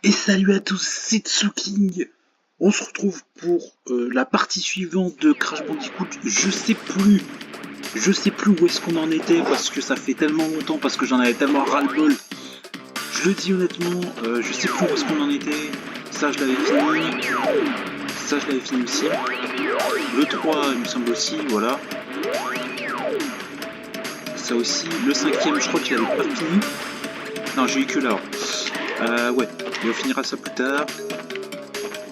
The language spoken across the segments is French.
Et salut à tous, c'est Tsuking. On se retrouve pour la partie suivante de Crash Bandicoot. Je sais plus où est-ce qu'on en était parce que ça fait tellement longtemps, parce que j'en avais tellement ras-le-bol. Je le dis honnêtement, je sais plus où est-ce qu'on en était. Ça je l'avais fini. Ça je l'avais fini aussi. Le 3 il me semble aussi, voilà. Ça aussi. Le 5ème je crois qu'il avait pas fini. Non, j'ai eu que là. Ouais, et on finira ça plus tard.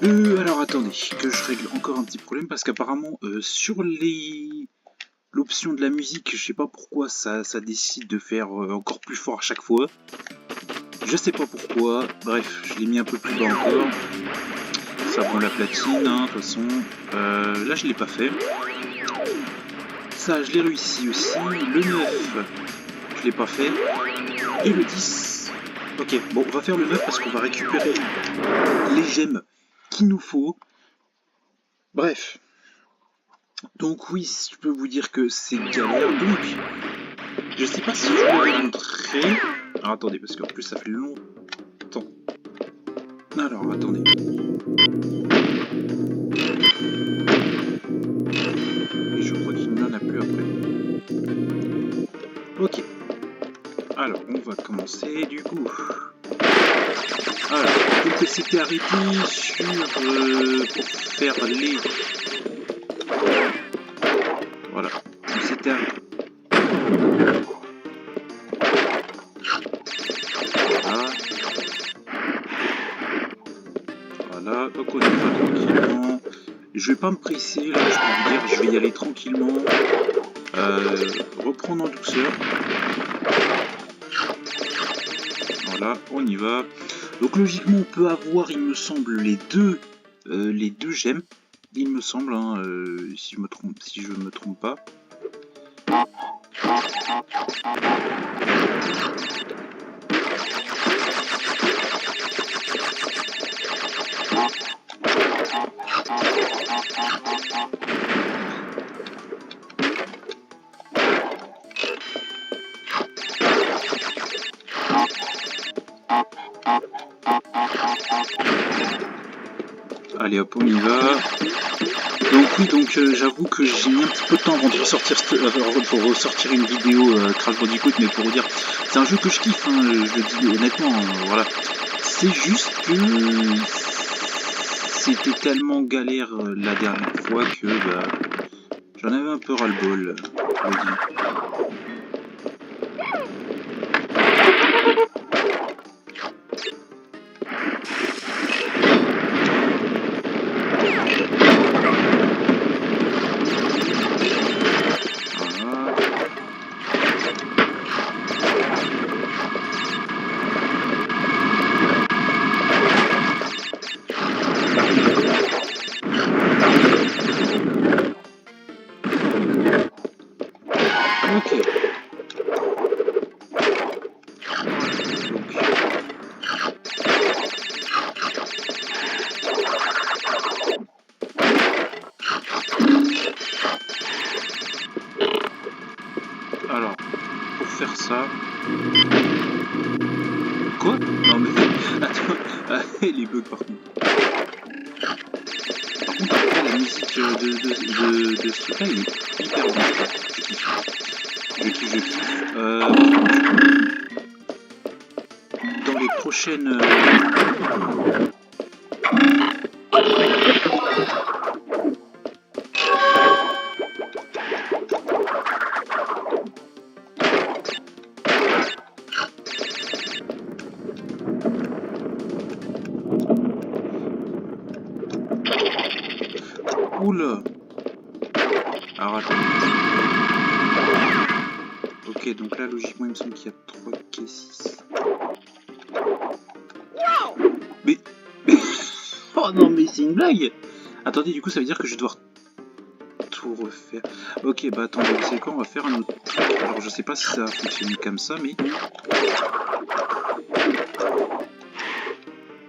Alors attendez, que je règle encore un petit problème parce qu'apparemment sur l'option de la musique, je sais pas pourquoi ça décide de faire encore plus fort à chaque fois. Je sais pas pourquoi, bref, je l'ai mis un peu plus bas encore. Ça prend la platine, hein, de toute façon. Là je l'ai pas fait. Ça je l'ai réussi aussi. Le 9, je l'ai pas fait. Et le 10. Ok, bon on va faire le 9 parce qu'on va récupérer les gemmes qu'il nous faut. Bref. Donc oui, je peux vous dire que c'est galère. Donc, je sais pas si je vous l'avais montré. Alors attendez, parce qu'en plus ça fait longtemps. Alors attendez. Et je crois qu'il n'en a plus après. Ok. Alors, on va commencer du coup. Alors, donc c'était arrêté sur pour faire les. Voilà. On s'était arrêté. Voilà, donc on y va tranquillement. Je vais pas me presser, là, je peux vous dire, je vais y aller tranquillement. Reprendre en douceur. Voilà, on y va. Donc logiquement, on peut avoir, il me semble, les deux gemmes. Il me semble, hein, si je me trompe pas. Allez hop, on y va. Donc oui, j'avoue que j'ai mis un petit peu de temps avant de ressortir une vidéo Crash Bandicoot, mais pour vous dire, c'est un jeu que je kiffe, hein, je le dis honnêtement, voilà. C'est juste que c'était tellement galère la dernière fois que bah, j'en avais un peu ras-le-bol, je le dis. Alors, pour faire ça... Quoi? Non mais... Attends, les bugs par contre. Par contre, après, la musique de ce truc-là, il est hyper bon. Je kiffe. Dans les prochaines... Oula! Alors attends. Ok, donc là logiquement il me semble qu'il y a 3 K6. Mais... oh non mais c'est une blague! Attendez, du coup ça veut dire que je dois tout refaire. Ok, bah attendez, vous savez quoi, on va faire un autre truc. Alors je sais pas si ça va fonctionner comme ça, mais...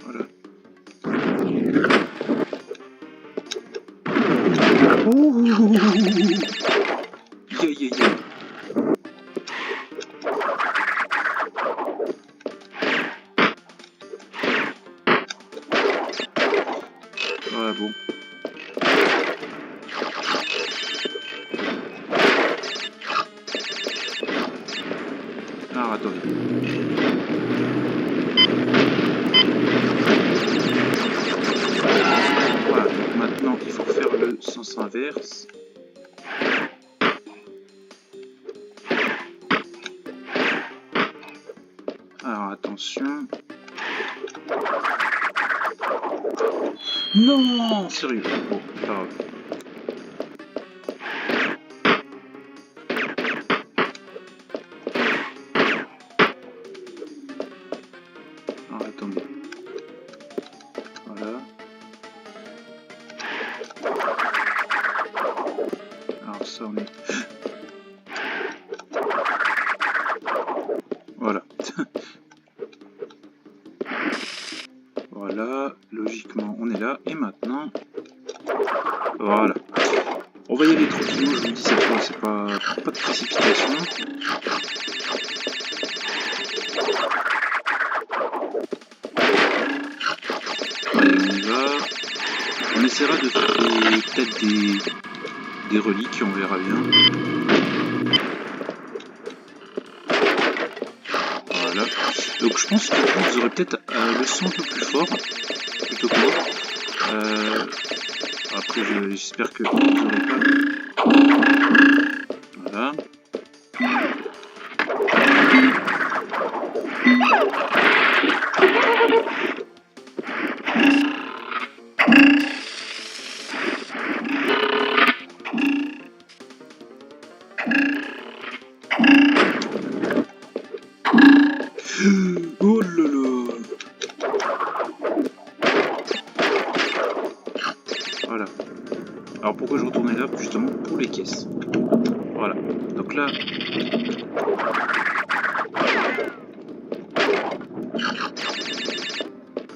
voilà. Ouh. Yeah. Ouais, bon. Alors, attendez. Voilà, donc maintenant, il faut faire le sens inverse. Alors, attention. Non, sérieux. Bon, pas grave. Alors, attendez. Voilà. Alors, ça, on est... Voilà. Voilà, logiquement, on est là. Et maintenant... Voilà. On va y aller tranquillement, je vous dis, c'est pas de précipitation. Allez, on y va. On essaiera de faire peut-être des reliques, on verra bien. Voilà. Donc je pense que vous aurez peut-être le son un peu plus fort, plutôt que moi. Après, j'espère que vous n'aurez pas. Voilà. Oh là là. Voilà. Alors pourquoi je retournais là? Justement pour les caisses. Voilà. Donc là...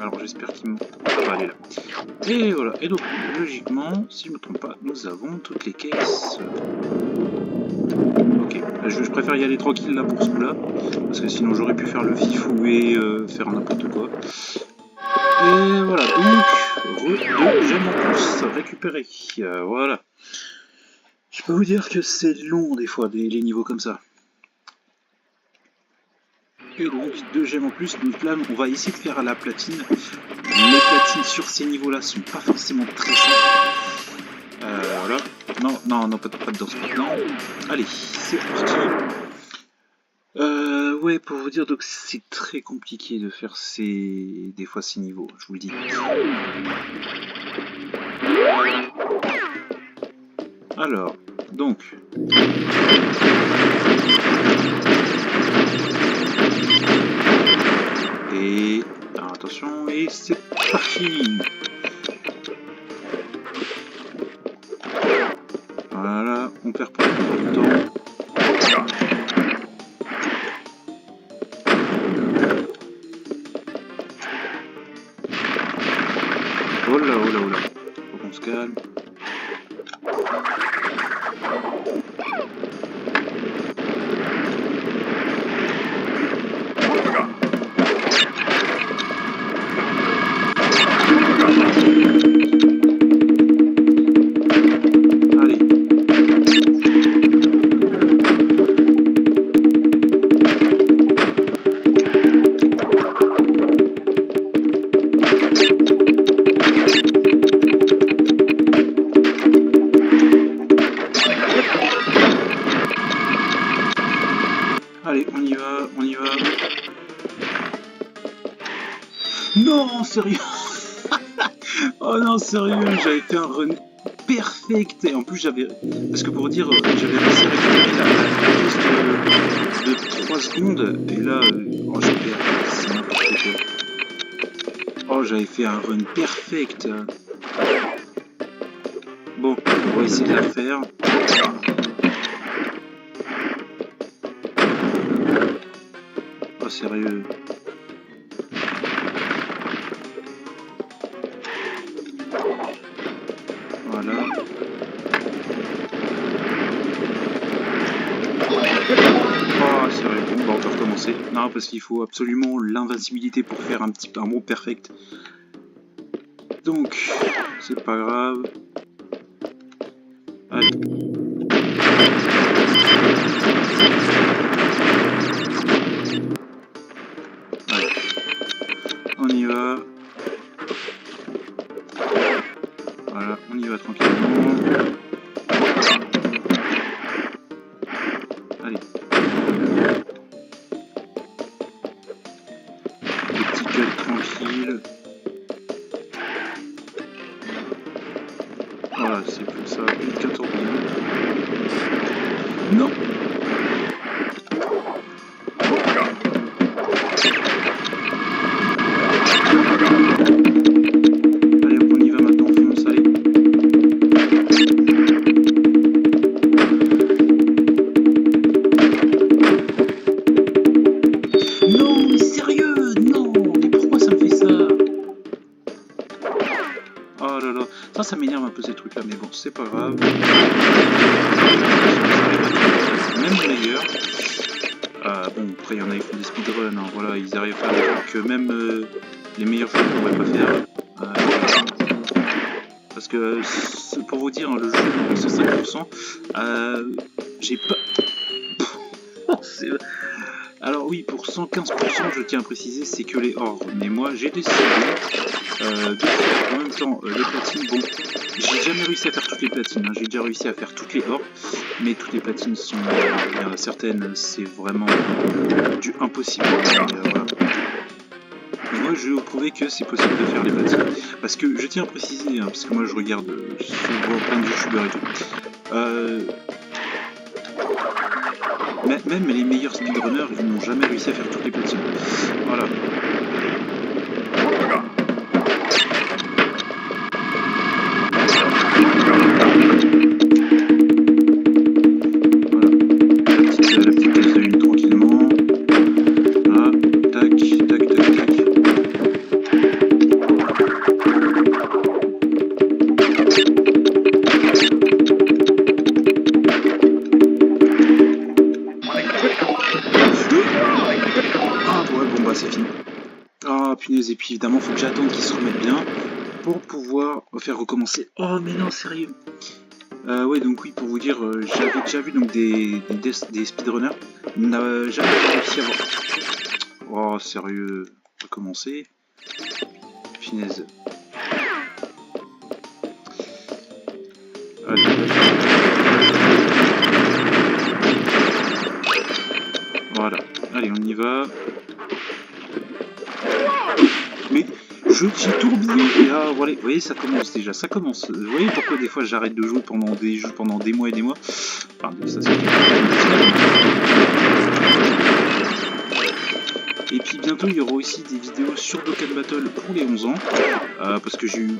Alors j'espère qu'il me... va aller là. Et voilà. Et donc logiquement, si je ne me trompe pas, nous avons toutes les caisses. Ok. Je préfère y aller tranquille là pour ce coup-là. Parce que sinon j'aurais pu faire le fifou et faire n'importe quoi. Et voilà, donc, deux gemmes en plus récupérées. Voilà. Je peux vous dire que c'est long des fois, les niveaux comme ça. Et donc, 2 gemmes en plus. Donc là, on va essayer de faire à la platine. Les platines sur ces niveaux-là sont pas forcément très simples. Voilà. Non, pas de danse maintenant. Allez, c'est parti. Ouais, pour vous dire, donc c'est très compliqué de faire des fois ces niveaux, je vous le dis. Alors, donc... Et... Alors, attention, et c'est parti. Voilà, on perd pas de temps. Oh là, oh là, oh là. Faut qu'on se calme. Allez, on y va, on y va. Non, sérieux. Oh non, sérieux, j'avais fait un run perfect. Et en plus, j'avais... Parce que pour dire, j'avais réussi à récupérer la piste de 3 secondes. Et là, oh, j'ai perdu. C'est n'importe quoi. Oh, j'avais fait un run perfect. Bon, on va essayer de la faire. Oh, sérieux. Voilà. Oh, sérieux. Bon, bah, on peut recommencer. Non, parce qu'il faut absolument l'invincibilité pour faire un bon perfect. Donc, c'est pas grave. Allez. Allez. On y va. Voilà, on y va tranquillement. Allez. Des petits cuts tranquilles. Voilà, c'est comme ça, vite qu'un tourbillon. Non. Allez, on y va maintenant, on fonce, allez. Non, mais sérieux, non, mais pourquoi ça me fait ça? Oh là là, ça m'énerve un peu ces trucs là, mais bon, c'est pas grave. Même les meilleurs. Bon, après il y en a qui font des speedruns, hein, voilà, ils arrivent à faire que même les meilleurs joueurs ne pourraient pas faire. Parce que, pour vous dire, hein, le jeu à 105%, j'ai pas... Alors oui, pour 115%, je tiens à préciser, c'est que les ors. Mais moi, j'ai décidé de faire en même temps les platines. Bon, j'ai jamais réussi à faire toutes les platines, hein. J'ai déjà réussi à faire toutes les ors, mais toutes les platines sont... il y en a certaines, c'est vraiment du impossible. Voilà. Et moi, je vais vous prouver que c'est possible de faire les platines. Parce que, je tiens à préciser, hein, parce que moi, je regarde souvent plein de youtubeurs et tout. Même les meilleurs speedrunners, ils n'ont jamais réussi à faire toutes les platines. Voilà. La petite case de une tranquillement. Voilà. Tac, tac, tac, tac. C'est fini. Ah punaise, et puis évidemment faut que j'attende qu'ils se remettent bien pour pouvoir faire recommencer. Oh mais non, sérieux. Ouais, donc oui, pour vous dire, j'avais déjà vu donc des speedrunners, n'a jamais réussi à voir. Oh sérieux, recommencer. Punaise. Allez. Voilà, allez on y va. Mais j'ai tourbillé et là, voilà, vous voyez, ça commence déjà, ça commence. Vous voyez pourquoi des fois j'arrête de jouer pendant des mois et des mois. Enfin, ça c'est... Et puis bientôt il y aura aussi des vidéos sur Dokkan Battle pour les 11 ans, parce que j'ai eu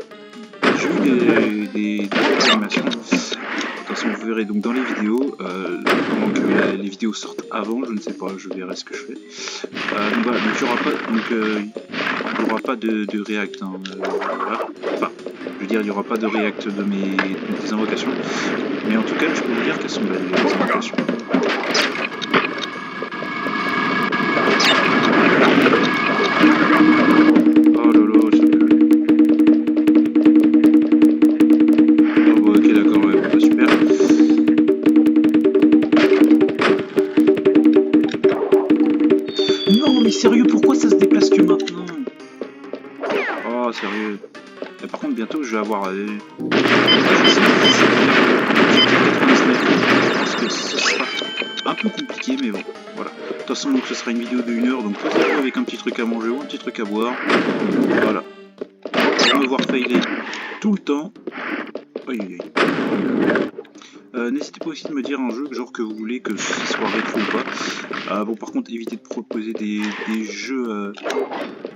des animations. De toute façon, vous verrez donc dans les vidéos, pendant que les vidéos sortent avant, je ne sais pas, je verrai ce que je fais. Donc voilà, donc il n'y aura pas, de react, hein, voilà. Enfin, je veux dire, il n'y aura pas de react de des invocations, mais en tout cas, je peux vous dire qu'elles sont belles, les invocations. Oh là là, c'est bien. Oh bah, ok, d'accord, ouais, bah, super. Non, mais sérieux, pourquoi ça se déplace que maintenant? Oh, sérieux. Et par contre, bientôt, je vais avoir... je pense que ce sera un peu compliqué, mais bon, voilà. De toute façon, donc, ce sera une vidéo de 1 heure, donc posez-vous avec un petit truc à manger ou un petit truc à boire. Voilà. Pour me voir failer tout le temps. Aïe, aïe, aïe. N'hésitez pas aussi de me dire un jeu genre que vous voulez que ce soit rétro ou pas. Bon, par contre, évitez de proposer des jeux...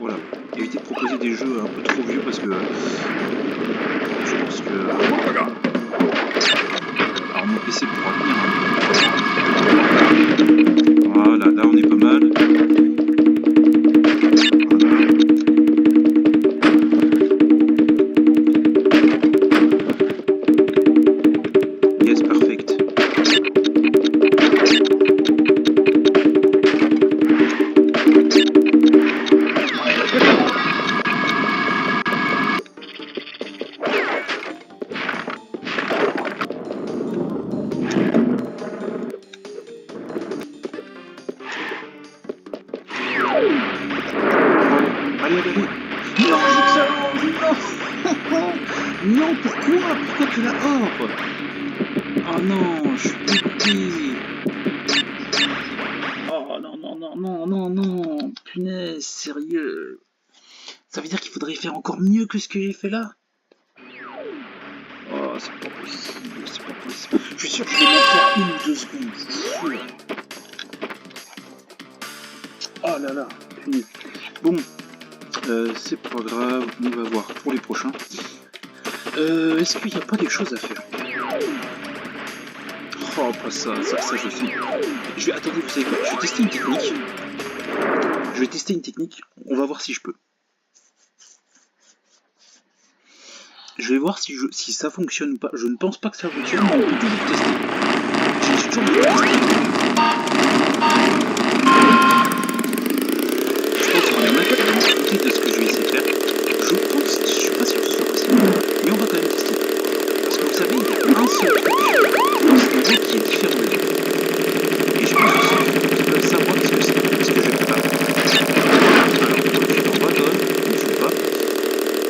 voilà. Évitez de proposer des jeux un peu trop vieux parce que... je pense que... alors mon PC pourra tenir. Hein. Voilà, là on est pas mal. Allez, allez, allez. Non, non. Non, pourquoi? Pourquoi tu la hors? Oh non, je suis dégoûté. Oh non, non, non, non, non, non. Punaise, sérieux. Ça veut dire qu'il faudrait faire encore mieux que ce que j'ai fait là? Oh, c'est pas possible, c'est pas possible. Je suis sûr que je vais m'en faire 1 ou 2 secondes, je suis sûr. Oh là là, punaise. Bon, c'est pas grave, on va voir pour les prochains. Est-ce qu'il n'y a pas des choses à faire? Oh, pas ça, ça je sais. Attendez, vous savez quoi? Je vais tester une technique. On va voir si je peux. Je vais voir si ça fonctionne ou pas. Je ne pense pas que ça fonctionne, mais on peut toujours tester. J'ai toujours envie de tester. Je pense qu'on est maintenant à côté de ce que je vais essayer de faire. Je suis pas sûr que ce soit possible, mais on va quand même tester. Parce que vous savez, il y a un seul truc dans ce niveau qui est différent des autres. Et je pense aussi qu'ils veulent savoir ce que c'est, ce que je vais faire. Alors, on va quand même, je ne sais pas.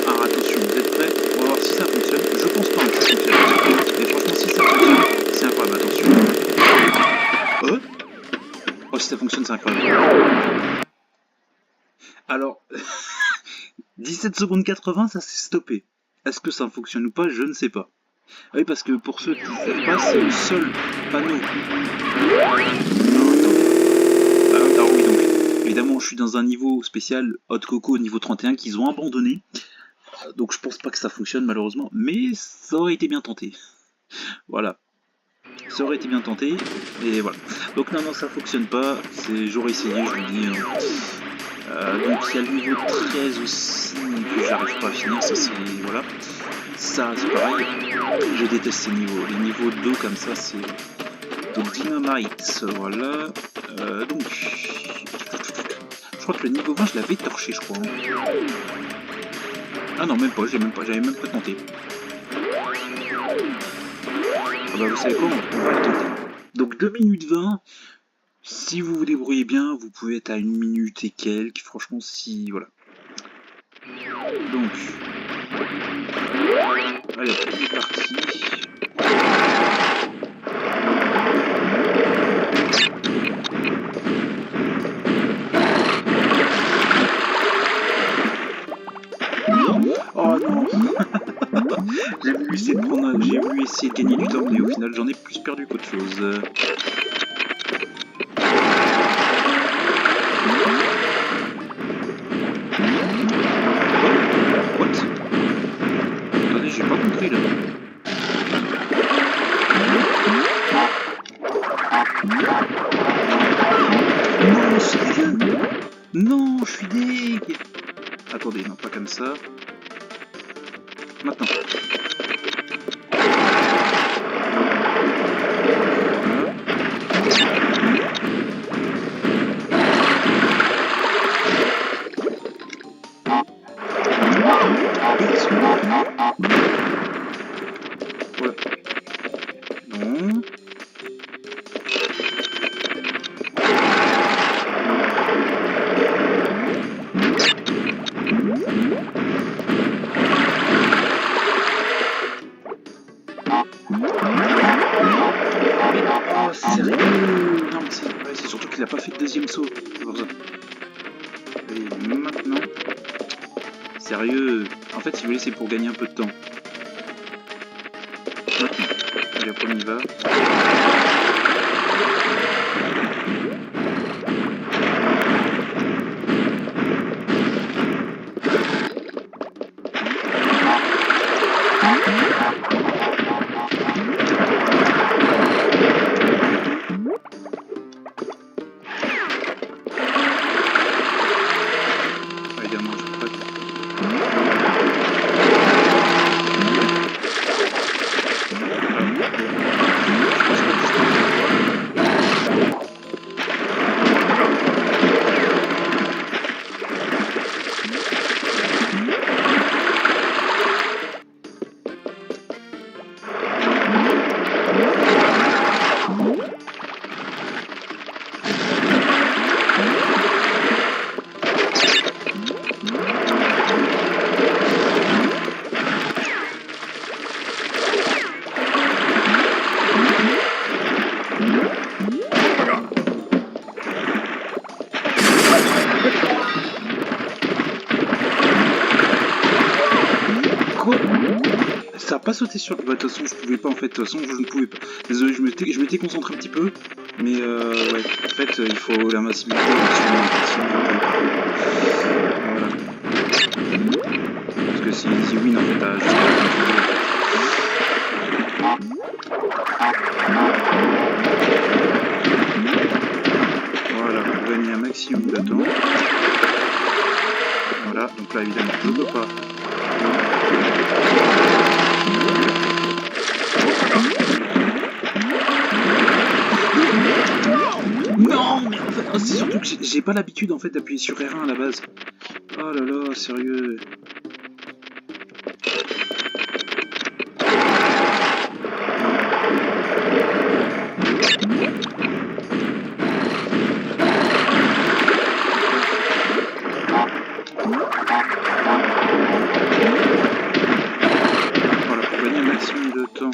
Alors attention, vous êtes prêts? On va voir si ça fonctionne. Je pense pas que ça fonctionne. Mais franchement, si ça fonctionne, c'est incroyable. Attention. Oh, si ça fonctionne, c'est incroyable. Alors, 17 secondes 80, ça s'est stoppé. Est-ce que ça fonctionne ou pas? Je ne sais pas. Oui, parce que pour ceux qui ne savent pas, c'est le seul panneau. Alors oui, donc, évidemment, je suis dans un niveau spécial Hot Coco niveau 31 qu'ils ont abandonné. Donc je pense pas que ça fonctionne malheureusement, mais ça aurait été bien tenté. Voilà. Ça aurait été bien tenté, et voilà. Donc non, ça fonctionne pas, j'aurais essayé, je vous dis. Donc il y a le niveau 13 aussi, que j'arrive pas à finir, ça c'est... voilà. Ça c'est pareil, je déteste ces niveaux. Les niveaux d'eau comme ça, c'est... Donc Dynamite, voilà. Donc... Je crois que le niveau 20, je l'avais torché, je crois. Ah non, même pas, j'avais même pas tenté. Ah bah vous savez quoi, on va le tenter. Donc 2 minutes 20, si vous vous débrouillez bien, vous pouvez être à 1 minute et quelques, franchement si... voilà. Donc... allez, on est parti. Oh non. J'ai voulu essayer de gagner du temps, mais au final j'en ai plus perdu qu'autre chose. What? Attendez, j'ai pas compris là. Non, sérieux? Non, je suis deg. Attendez, non, pas comme ça. Maintenant. Voilà. Non. Oh, sérieux? Non, mais c'est surtout qu'il a pas fait de deuxième saut. C'est pour ça. Et maintenant... Sérieux? En fait, si vous voulez, c'est pour gagner un peu de temps. Maintenant. Allez, hop, on y va. Ça a pas sauté sur... Bah, de toute façon, je pouvais pas, en fait. De toute façon, je ne pouvais pas. Désolé, je m'étais concentré un petit peu. Mais, ouais. En fait, il faut l'invincibilité. Voilà. Parce que si easy win, en fait, à juste à la fin du jeu, voilà, pour gagner un maximum de temps. Voilà, donc là, évidemment, je ne peux pas. Non, mais en fait, oh, c'est surtout que j'ai pas l'habitude en fait d'appuyer sur R1 à la base. Oh là là, sérieux. Voilà, pour gagner un maximum de temps.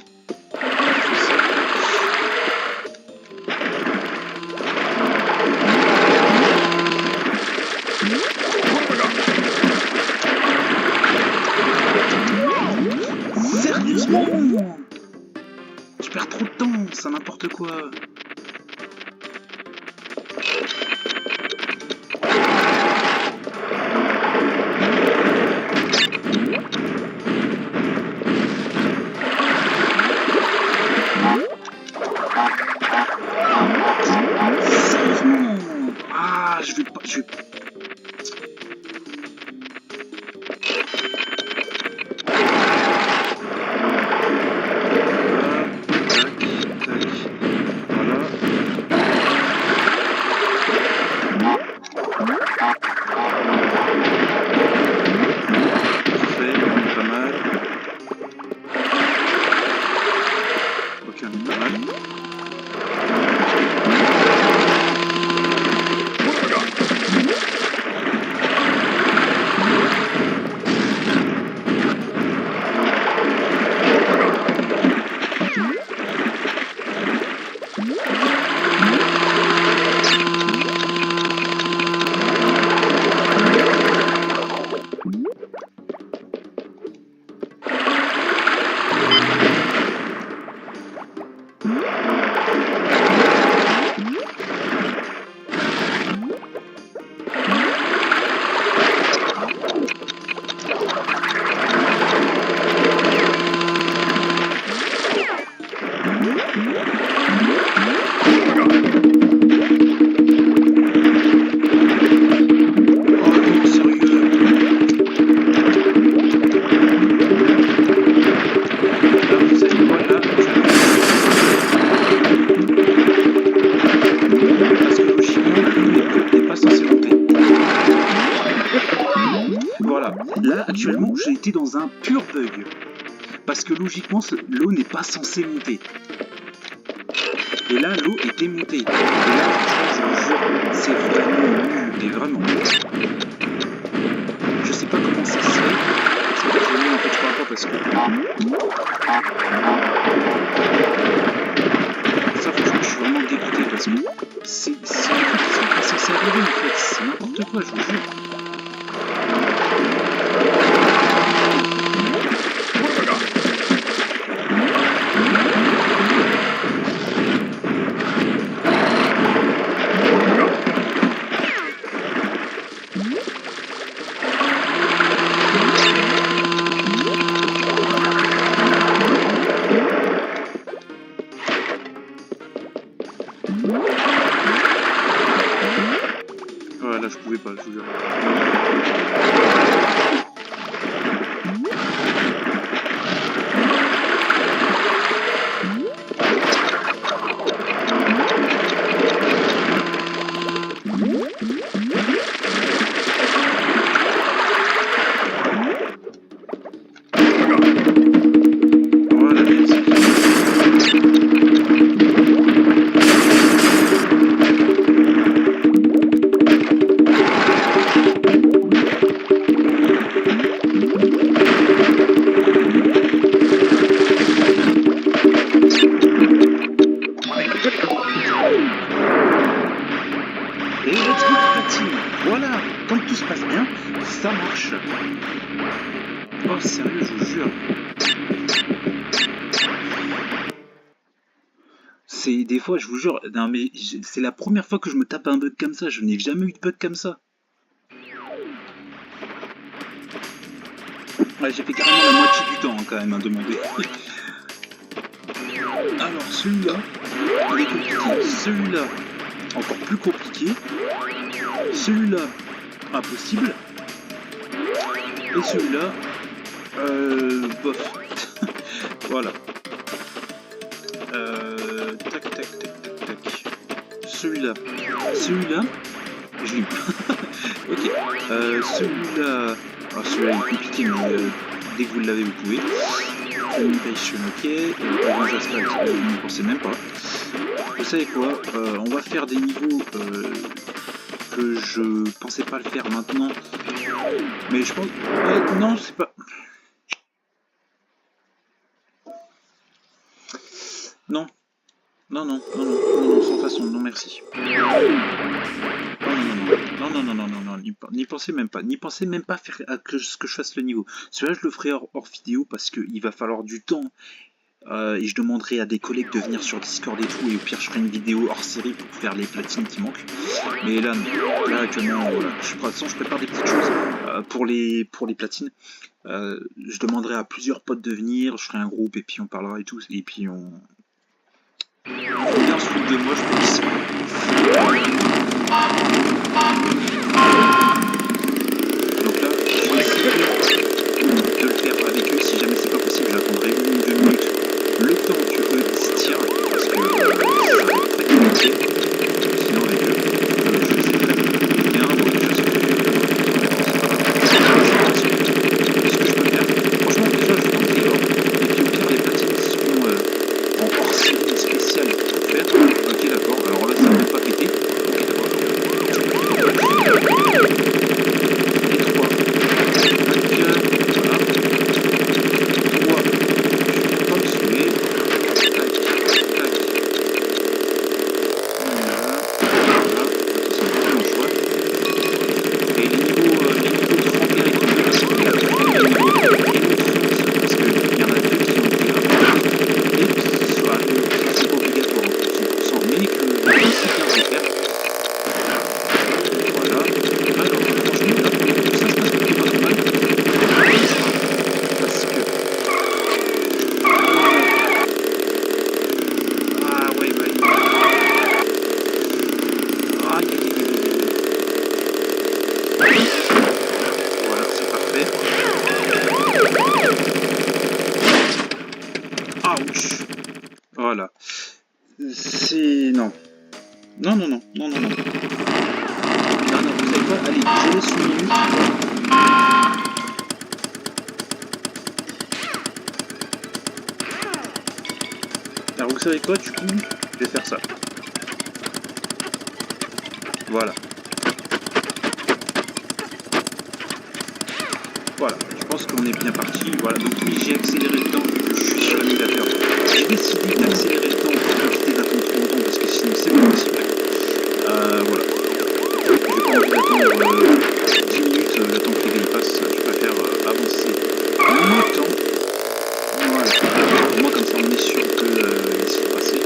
Sérieusement, je perds trop de temps, c'est n'importe quoi. Sérieusement, ah, je vais pas, actuellement, j'ai été dans un pur bug. Parce que logiquement, l'eau n'est pas censée monter. Et là, l'eau était montée. Et là, franchement, je vous jure, c'est vraiment nul. Et vraiment. Je sais pas comment ça se fait. C'est pas très nul, en fait, je parle pas parce que... Ça, franchement, je suis vraiment dégoûté parce que... C'est pas censé arriver, en fait. C'est n'importe quoi, je vous jure. Voilà, je pouvais pas, je vous jure. Et let's go platine. Voilà, tant que tout se passe bien, ça marche. Oh sérieux, je vous jure. c'est des fois, je vous jure, non mais c'est la première fois que je me tape un bug comme ça. Je n'ai jamais eu de bug comme ça. Ouais, j'ai fait carrément la moitié du temps hein, quand même à demander. Alors celui-là, il est compliqué. Celui-là, encore plus compliqué. Celui-là, impossible. Et celui-là, bof. Voilà. Tac, tac, tac, tac, tac. Celui-là. Celui-là, je l'ai eu. Ok. Celui-là. Ah, celui-là est compliqué, mais dès que vous l'avez, vous pouvez. Communication, ok. Orange Asphalt, vous n'y pensez même pas. Vous savez quoi, on va faire des niveaux que je pensais pas le faire maintenant. Mais je pense... non, c'est pas... Non. Non, non, non, non, non, non, sans façon, non merci. Non, non, non, non, non, non, n'y pensez même pas. N'y pensez même pas faire que je fasse le niveau. Celui-là, je le ferai hors vidéo parce qu'il va falloir du temps. Et je demanderai à des collègues de venir sur Discord et tout, et au pire je ferai une vidéo hors série pour faire les platines qui manquent. Mais là, actuellement, voilà, de toute façon je prépare des petites choses pour les platines. Je demanderai à plusieurs potes de venir, je ferai un groupe et puis on parlera et tout, et puis on bien se foutre de moi, je pense. Donc là, je vais essayer de le faire avec eux, si jamais c'est pas possible, j'attendrai 1 ou 2 minutes. Le temps que eux se tirent, parce que ça va être très compliqué. Sinon avec eux, je les ai très bien. Bon, déjà ce que je fais, ce que je peux faire, franchement déjà je prends des ordres, et puis au pire les platines seront en hors série spéciale pour faire. Ok d'accord, alors là ça ne va pas péter. Ok d'accord. Les 3. Voilà. 3. Hop, celui. Voilà. C'est... non. Non, non, non, non, non, non. Non, non, vous savez quoi? Allez, je laisse 1 minute. Alors, vous savez quoi? Du coup, je vais faire ça. Voilà. Voilà, je pense qu'on est bien parti. Voilà, donc oui, j'ai accéléré le temps vu que je suis sur l'émulateur. J'ai décidé d'accélérer le temps pour éviter d'attendre trop longtemps parce que sinon c'est pas possible. Voilà. J'ai pas envie d'attendre 10 minutes le temps que les gars passent. Je préfère avancer le temps. Voilà. Au moins comme ça on est sûr qu'ils sont passés.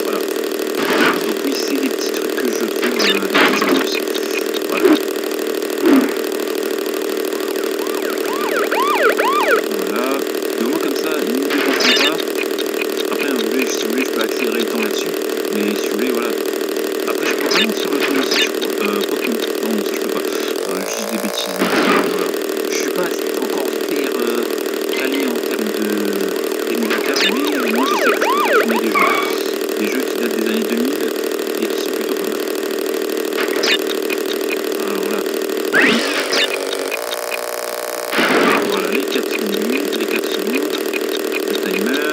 Voilà. Donc oui, c'est des petits trucs que je trouve dans les astuces. Voilà. Voilà, et au moins comme ça, il ne dépend pas. Après, si vous voulez, je peux accélérer le temps là-dessus. Mais si vous voulez, voilà. Après, je peux ralentir le temps aussi, je crois. Pas que non, non, ça je peux pas. Je dis des bêtises. Voilà. Je suis pas encore hyper calé en termes d'émulateur, mais moi je sais que je peux faire tourner des jeux. Des jeux qui datent des années 2000 et qui sont plutôt pas mal. Alors là. Voilà, les 4 minutes, les 4 secondes, le timer.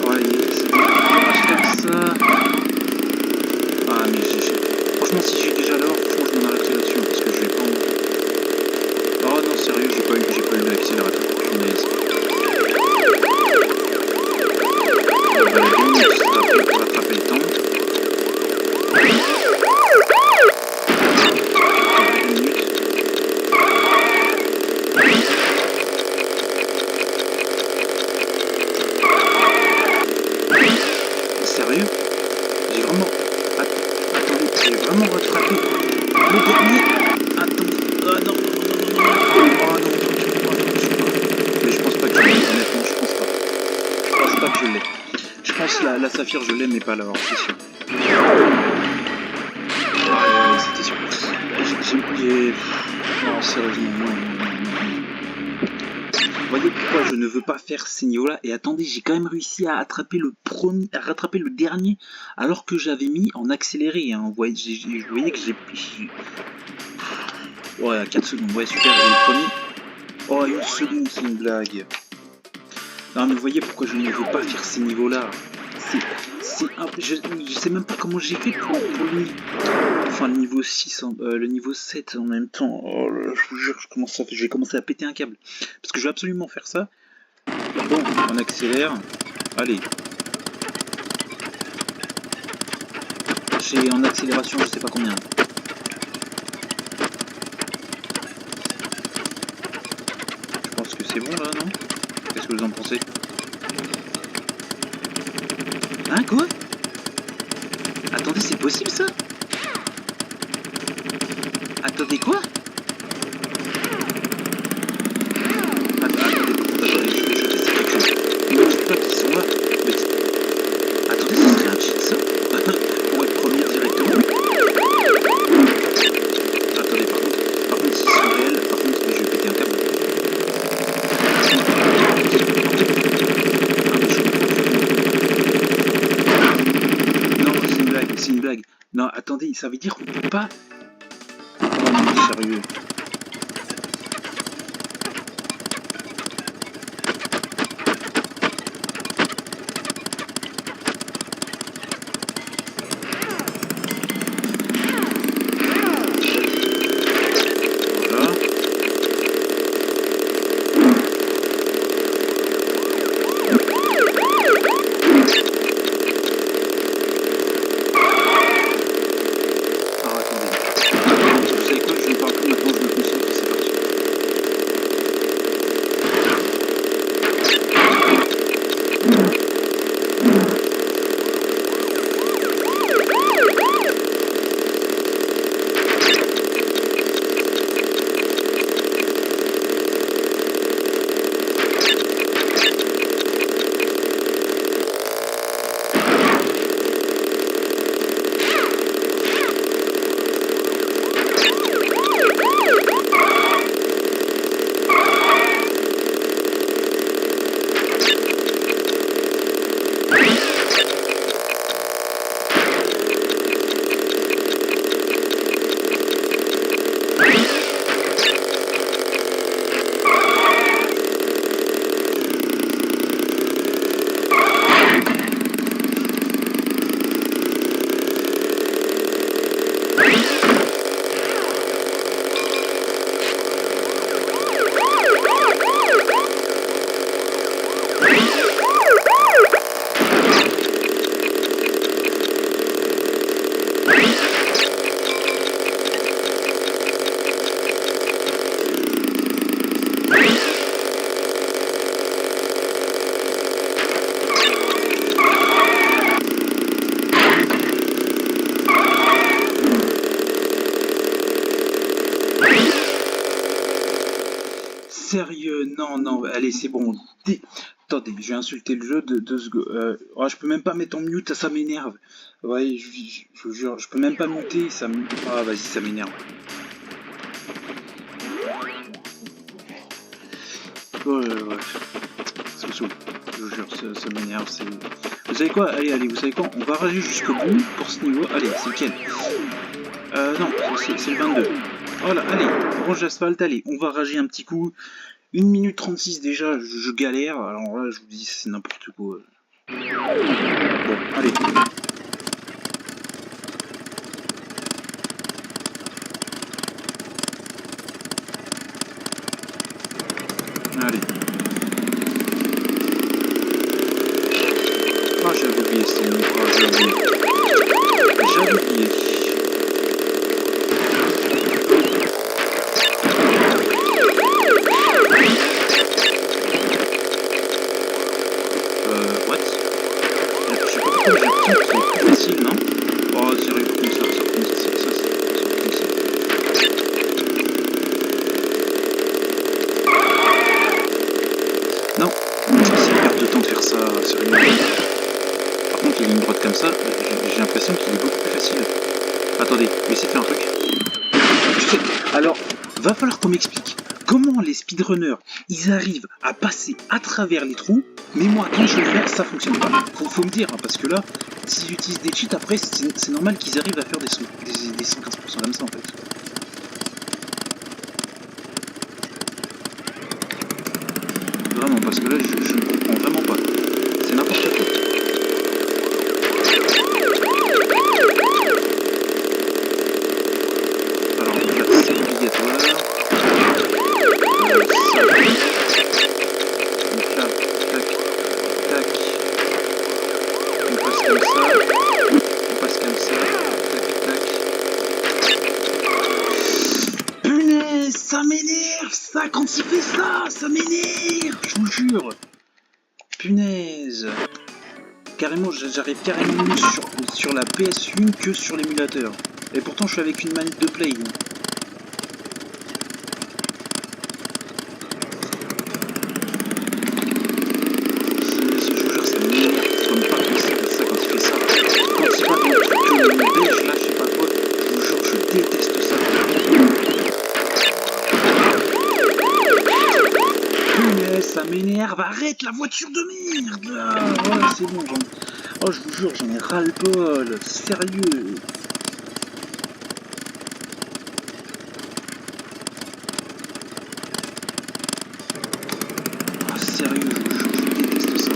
Ouais, c'est faire ça. Ah, mais franchement, si j'ai déjà l'or, franchement, je m'en arrêterai là-dessus, parce que je vais pas en... Oh non, sérieux, j'ai pas eu l'accélérateur. Punaise. Voilà, 2 minutes pour rattraper le temps. J'ai vraiment rattrapé le dernier. Attends. Ah non, non, non, non, non, non. Oh non, mais je pense pas que je l'ai, honnêtement, je pense pas. Je pense pas que je l'ai. Je pense la saphir, je l'ai, mais pas l'or, c'est sûr. Ah, c'était sûr. Non, sérieusement, non, non, non, non. Vous voyez pourquoi je ne veux pas faire ces niveaux-là. Et attendez, j'ai quand même réussi à attraper le premier, à rattraper le dernier, alors que j'avais mis en accéléré. Hein. Vous voyez que j'ai... Ouais, 4 secondes, ouais, super. Et le premier... Oh, 1 seconde, c'est une blague. Non, mais vous voyez pourquoi je ne veux pas faire ces niveaux-là. Je sais même pas comment j'ai fait pour le niveau... Enfin, le niveau 6, le niveau 7 en même temps. Oh là, je vous jure, j'ai commencé à péter un câble. Parce que je veux absolument faire ça. Bon, on accélère. Allez. J'ai en accélération, je sais pas combien. Je pense que c'est bon là, non? Qu'est-ce que vous en pensez? Hein, quoi? Attendez, c'est possible ça? Attendez, quoi? Attendez, je vais tester quelque chose. Ne me dites pas qu'ils sont là. Attendez, ce serait un cheat ça? Pour être premier directement. Attendez, par contre, s'ils sont réels, par contre, je vais péter un câble. Non, c'est une blague. Non, attendez, ça veut dire qu'on peut pas... Oh non, sérieux. Sérieux, non, non, allez, c'est bon. Attendez, je vais insulter le jeu de 2 secondes. Oh, je peux même pas mettre en mute, ça m'énerve. Ouais, je vous jure, je peux même pas muter, ça me... Ah, vas-y, ça m'énerve. Ouais. Ça me saoule. Je vous jure, ça m'énerve, c'est... Vous savez quoi? Allez, vous savez quoi? On va rager jusqu'au bout pour ce niveau. Allez, c'est lequel? Non, c'est le 22. Voilà, allez, orange asphalte, allez, on va rager un petit coup. 1 minute 36 déjà, je galère, alors là je vous dis c'est n'importe quoi. Bon, allez. Allez. Ah, j'avais oublié, c'est une J'avais oublié. What? Je sais pas pourquoi j'ai l'impression que c'est plus facile, non? Oh, sérieux, comme ça. Attendez, mais c'est fait un truc. Alors, va falloir qu'on m'explique comment les speedrunners, ils arrivent à passer à travers les trous, mais moi, quand je le fais, ça fonctionne pas. Faut me dire, hein, parce que là, s'ils utilisent des cheats, après, c'est normal qu'ils arrivent à faire des 115% comme ça, en fait. Vraiment, parce que là, je ne comprends vraiment pas. C'est n'importe quoi. Alors, là, c'est obligatoire. Ça. Donc là, tac, tac. On passe comme ça. On passe comme ça. Tac, tac. Punaise, ça m'énerve, ça, quand il fait ça, ça m'énerve, je vous jure. Punaise. Carrément, j'arrive carrément mieux sur la PS1 que sur l'émulateur. Et pourtant, je suis avec une manette de play. Ça m'énerve, arrête la voiture de merde là. Voilà, c'est bon, oh, je vous jure, j'en ai ras-le-bol, sérieux. Ah, sérieux, je vous jure, je déteste ça.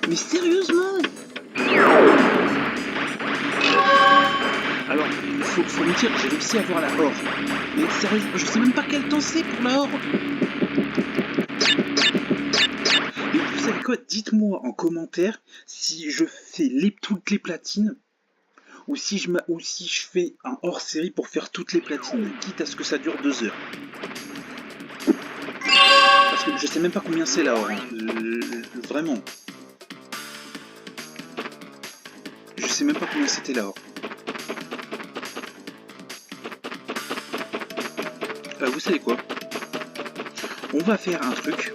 Mais sérieusement? Alors, faut me dire que j'ai réussi à avoir la horde. Mais sérieusement, je sais même pas quel temps c'est pour la horde. Et vous savez quoi? Dites-moi en commentaire si je fais toutes les platines ou si je fais un hors-série pour faire toutes les platines, quitte à ce que ça dure 2 heures. Parce que je sais même pas combien c'est la horde. Vraiment. Je sais même pas combien c'était la horde. Vous savez quoi? On va faire un truc.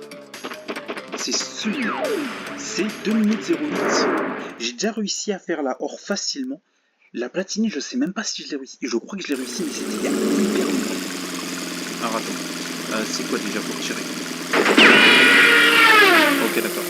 C'est celui-là. C'est 2 minutes 08. J'ai déjà réussi à faire la horde facilement. La platine, je sais même pas si je l'ai réussi. Je crois que je l'ai réussi, mais c'était il y a hyper longtemps. Alors attends. C'est quoi déjà pour tirer? Ok, d'accord.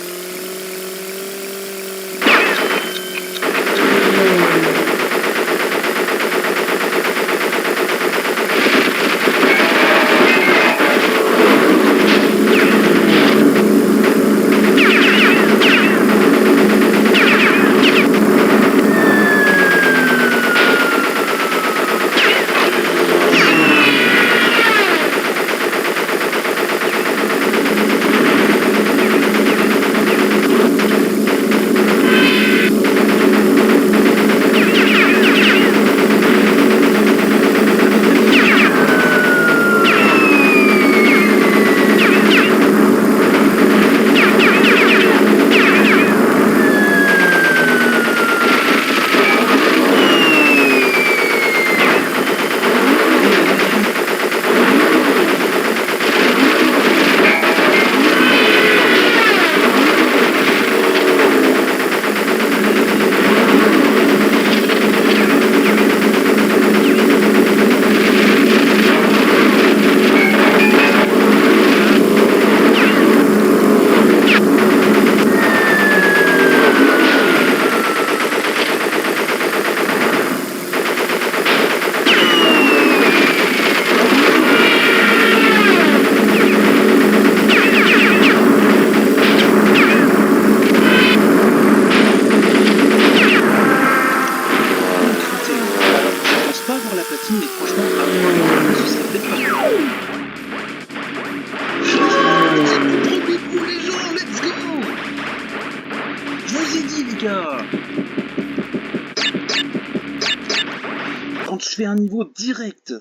je fais un niveau direct.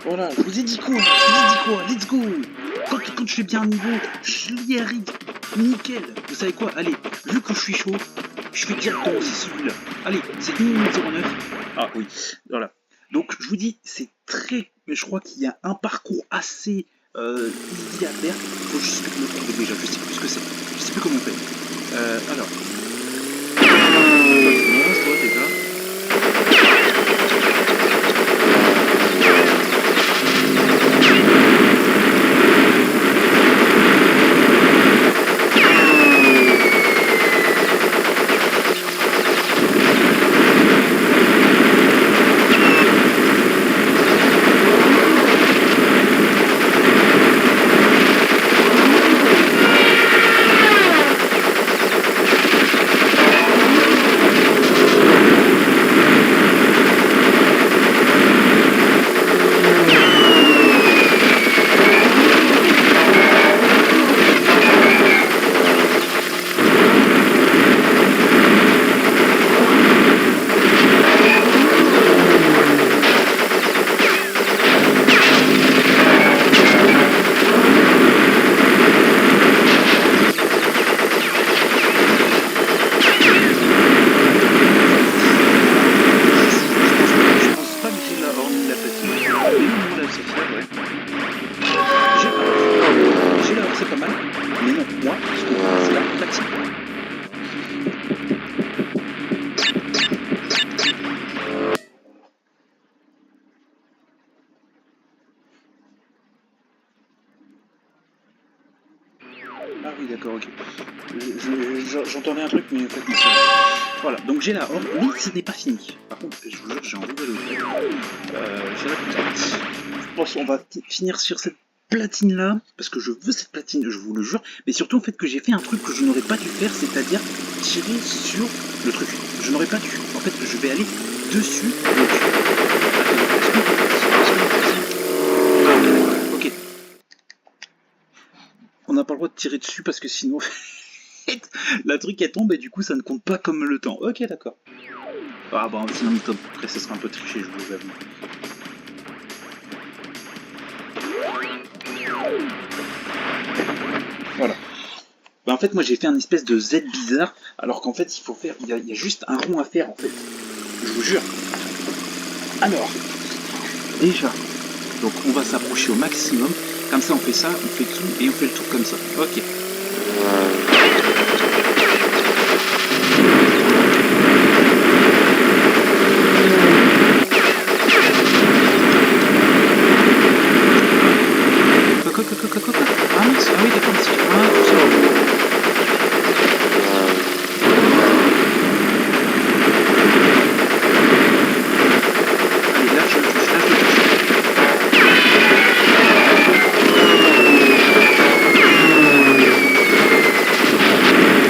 Voilà, je vous ai dit quoi? Let's go. Quand je fais bien un niveau, je l'y arrive. Nickel. Vous savez quoi? Allez, vu que je suis chaud, je fais directement aussi celui-là. Allez, c'est minimum 09. Ah oui, voilà. Donc je vous dis, c'est très... Mais je crois qu'il y a un parcours assez easy à faire. Il faut juste le trouver déjà, je sais plus ce que c'est. Je sais plus comment on fait. Alors... Toi déjà. Ah oui, d'accord, ok. J'entendais un truc, mais en fait, non. Voilà, donc j'ai la horde, mais ce n'est pas fini. Par contre, je vous jure, j'ai envie d'aller au j'ai la putain. Je pense qu'on va finir sur cette platine-là, parce que je veux cette platine, je vous le jure, mais surtout, en fait, que j'ai fait un truc que je n'aurais pas dû faire, c'est-à-dire tirer sur le truc. Je n'aurais pas dû. En fait, je vais aller dessus. Ok. On n'a pas le droit de tirer dessus parce que sinon la truc elle tombe et du coup ça ne compte pas comme le temps. Ok, d'accord. Ah bah sinon top. Après ça sera un peu triché, je vous avoue. Voilà. Bah en fait moi j'ai fait un espèce de Z bizarre alors qu'en fait il faut faire, il y a juste un rond à faire en fait. Je vous jure. Alors, déjà, donc on va s'approcher au maximum. Comme ça on fait ça, on fait tout et on fait le tour comme ça. Ok. Ah mince, ah oui d'accord, c'est... Ah, tout ça. Allez, là je le touche, là je le touche.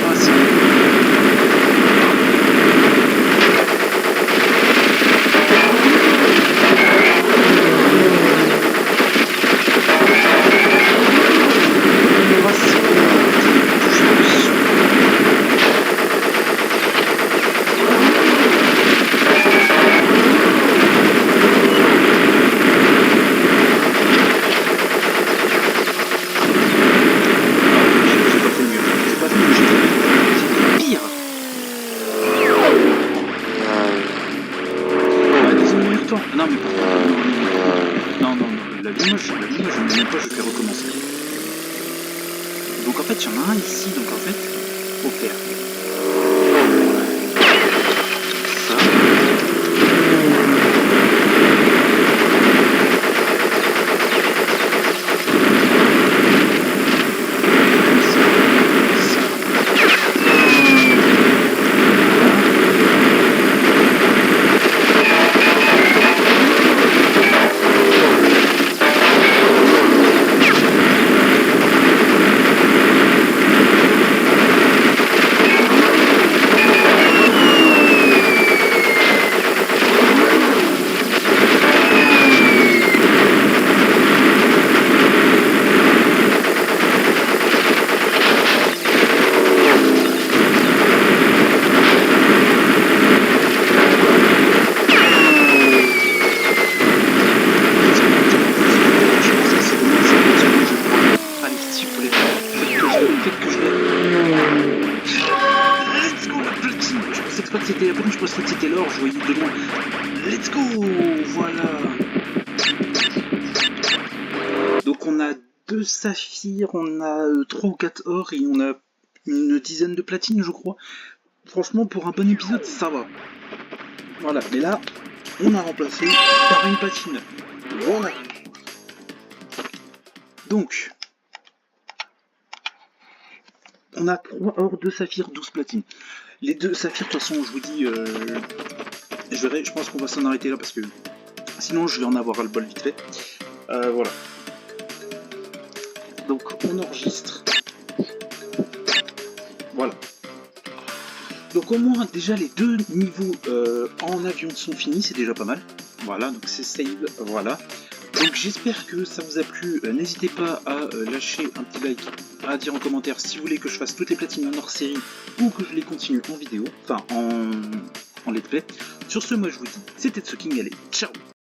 Ah c'est... Non mais non, la vie moi je ne l'aime pas, je fais recommencer. Donc en fait il y en a un ici, donc en fait faut faire pas que c'était la bronze, je pensais que c'était l'or, je voyais de loin. Let's go. Voilà. Donc on a 2 saphirs, on a 3 ou 4 or et on a une dizaine de platines, je crois. Franchement, pour un bon épisode, ça va. Voilà, mais là, on a remplacé par une platine. Voilà. Donc, on a 3 or, 2 saphirs, 12 platines. Les 2 saphirs, de toute façon, je vous dis, je pense qu'on va s'en arrêter là parce que sinon je vais en avoir ras-le-bol vite fait. Voilà. Donc, on enregistre. Voilà. Donc au moins déjà les 2 niveaux en avion sont finis, c'est déjà pas mal. Voilà, donc c'est save, voilà. Donc j'espère que ça vous a plu, n'hésitez pas à lâcher un petit like, à dire en commentaire si vous voulez que je fasse toutes les platines en hors série ou que je les continue en vidéo, enfin en let's play. Sur ce, moi je vous dis, c'était Tsuking, allez, ciao.